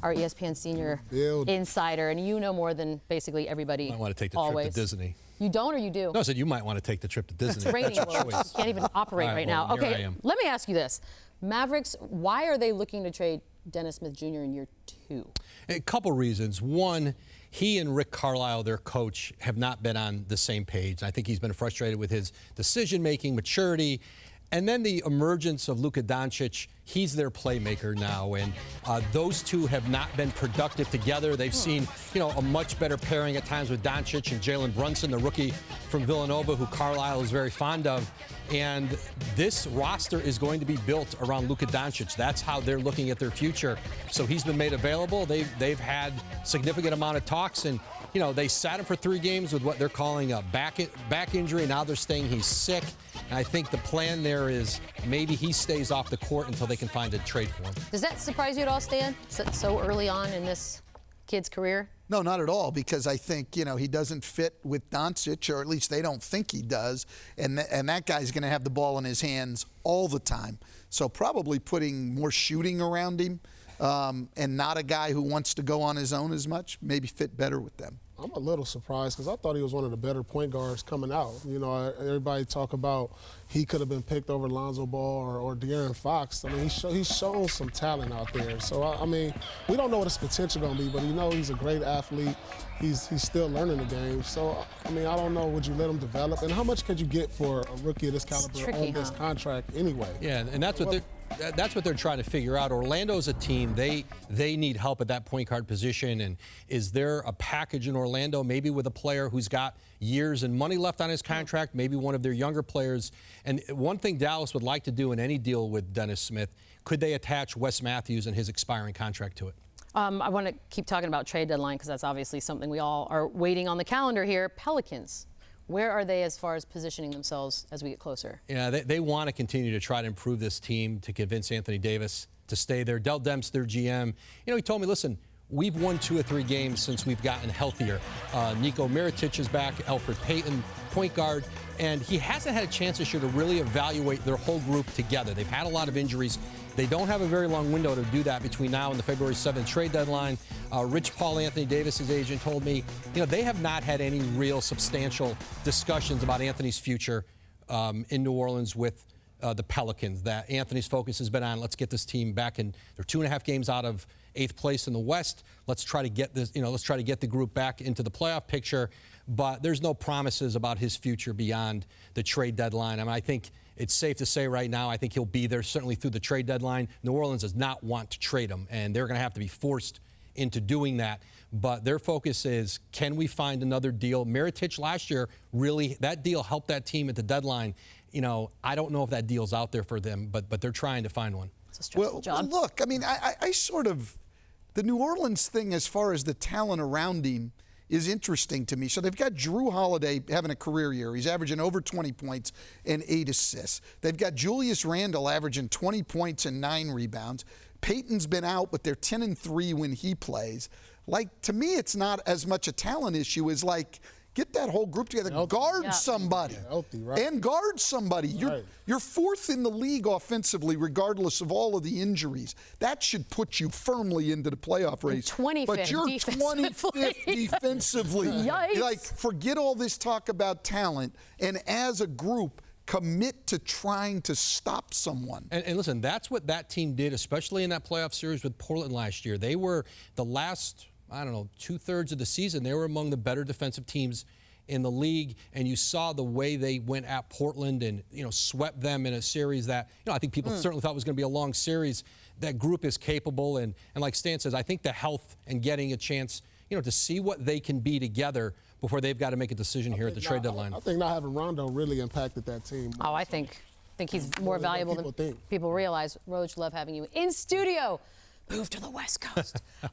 our ESPN senior insider, and you know more than basically everybody. I want to take the always. trip to Disney. You don't, or you do? No, I said you might want to take the trip to Disney. It's raining. You can't even operate right now. Okay, let me ask you this. Mavericks, why are they looking to trade Dennis Smith Jr. in year 2? A couple reasons. One, he and Rick Carlisle, their coach, have not been on the same page. I think he's been frustrated with his decision-making, maturity, and then the emergence of Luka Doncic. He's their playmaker now, and those two have not been productive together. They've seen, a much better pairing at times with Doncic and Jalen Brunson, the rookie from Villanova, who Carlisle is very fond of. And this roster is going to be built around Luka Doncic. That's how they're looking at their future. So he's been made available. They've had significant amount of talks, and they sat him for 3 games with what they're calling a back injury. Now they're saying he's sick. And I think the plan there is maybe he stays off the court until they can find a trade for him. Does that surprise you at all, Stan? So early on in this kid's career? No, not at all, because I think, he doesn't fit with Doncic, or at least they don't think he does, and that guy's going to have the ball in his hands all the time. So probably putting more shooting around him and not a guy who wants to go on his own as much, maybe fit better with them. I'm a little surprised because I thought he was one of the better point guards coming out. Everybody talk about he could have been picked over Lonzo Ball or De'Aaron Fox. I mean, he's shown some talent out there. So, I mean, we don't know what his potential going to be, but he's a great athlete. He's still learning the game. So, I mean, I don't know, would you let him develop? And how much could you get for a rookie of this caliber on this contract anyway? Yeah, and that's what they're trying to figure out. Orlando's a team, they need help at that point guard position. And is there a package in Orlando, maybe with a player who's got years and money left on his contract, maybe one of their younger players? And one thing Dallas would like to do in any deal with Dennis Smith, could they attach Wes Matthews and his expiring contract to it? I want to keep talking about trade deadline because that's obviously something we all are waiting on the calendar here. Pelicans. Where are they as far as positioning themselves as we get closer? Yeah, they want to continue to try to improve this team to convince Anthony Davis to stay there. Dell Demps, their GM, he told me, listen, we've won 2 or 3 games since we've gotten healthier. Nico Mirotic is back, Elfrid Payton, point guard, and he hasn't had a chance this year to really evaluate their whole group together. They've had a lot of injuries. They don't have a very long window to do that between now and the February 7th trade deadline. Rich Paul, Anthony Davis's agent, told me, they have not had any real substantial discussions about Anthony's future in New Orleans with the Pelicans. That Anthony's focus has been on, let's get this team back in. They're 2.5 games out of 8th place in the West. Let's try to get this, let's try to get the group back into the playoff picture. But there's no promises about his future beyond the trade deadline. I mean, I think it's safe to say right now, I think he'll be there certainly through the trade deadline. New Orleans does not want to trade him, and they're going to have to be forced into doing that. But their focus is, can we find another deal? Mirotic last year, really, that deal helped that team at the deadline. I don't know if that deal's out there for them, but they're trying to find one. It's a stressful job. Well, look, I mean, I sort of, the New Orleans thing as far as the talent around him is interesting to me. So they've got Drew Holiday having a career year. He's averaging over 20 points and 8 assists. They've got Julius Randle averaging 20 points and 9 rebounds. Peyton's been out, but they're 10-3 when he plays. To me, it's not as much a talent issue as get that whole group together, guard somebody, and guard somebody. You're 4th in the league offensively, regardless of all of the injuries. That should put you firmly into the playoff race. 25th but you're 25th defensively. Yikes. Forget all this talk about talent, and as a group, commit to trying to stop someone. And listen, that's what that team did, especially in that playoff series with Portland last year. They were the last, 2/3 of the season, they were among the better defensive teams in the league, and you saw the way they went at Portland and, swept them in a series that, I think people certainly thought was going to be a long series. That group is capable, and like Stan says, I think the health and getting a chance, to see what they can be together before they've got to make a decision here at the trade deadline. I think not having Rondo really impacted that team. Oh, I think he's more valuable than people realize. Roj, love having you in studio. Move to the West Coast.